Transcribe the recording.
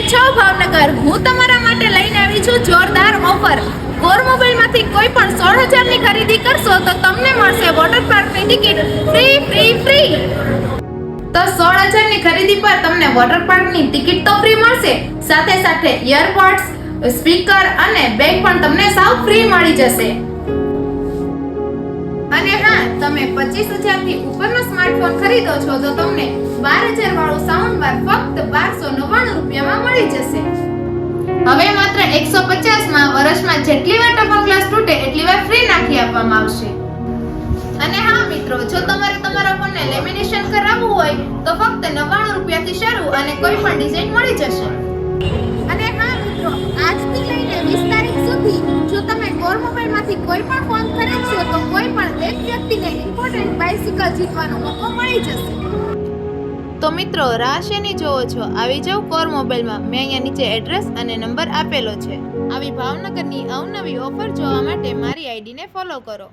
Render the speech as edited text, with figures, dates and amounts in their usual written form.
કેમ છો ભાવનગર? હું તમારા માટે લઈને આવી છું જોરદાર ઓફર. કોર મોબાઈલમાંથી કોઈ પણ 16,000 ની ખરીદી કરશો તો તમને મળશે વોટર પાર્કની ટિકિટ ફ્રી. તો 16,000 ની ખરીદી પર તમને વોટર પાર્કની ટિકિટ તો ફ્રી મળશે, સાથે ઇયરબડ્સ, સ્પીકર અને બેગ પણ તમને સાવ ફ્રી મળી જશે. અને હા, તમે 25,000 થી ઉપરનો સ્માર્ટફોન ખરીદો છો તો તમને 12,000 વાળો સાઉન્ડ બાર ફક્ત 1299 રૂપિયામાં મળી જશે. હવે માત્ર 150 માં વર્ષમાં જેટલી વાર ટફન ગ્લાસ તૂટે એટલી વાર ફ્રી નાખી આપવામાં આવશે. અને હા મિત્રો, જો તમારે તમારા ફોનને લેમિનેશન કરાવવું હોય તો ફક્ત 99 રૂપિયાથી શરૂ અને કોઈ પણ ડિઝાઇન મળી જશે. અને હા મિત્રો, આજથી લઈને 20 તારીખ સુધી જો તમે કોર મોબાઈલમાંથી કોઈ પણ ફોન ખરીદશો તો કોઈ પણ એક વ્યક્તિને ઇમ્પોર્ટન્ટ બાઇસિકલ જીતવાનો મોકો મળી જશે. તો મિત્રો, રાહ શેની જોવો છો? આવી જાવ કોર મોબાઈલમાં. મેં અહીંયા નીચે એડ્રેસ અને નંબર આપેલો છે. આવી ભાવનગરની અવનવી ઓફર જોવા માટે મારી આઈડીને ફોલો કરો.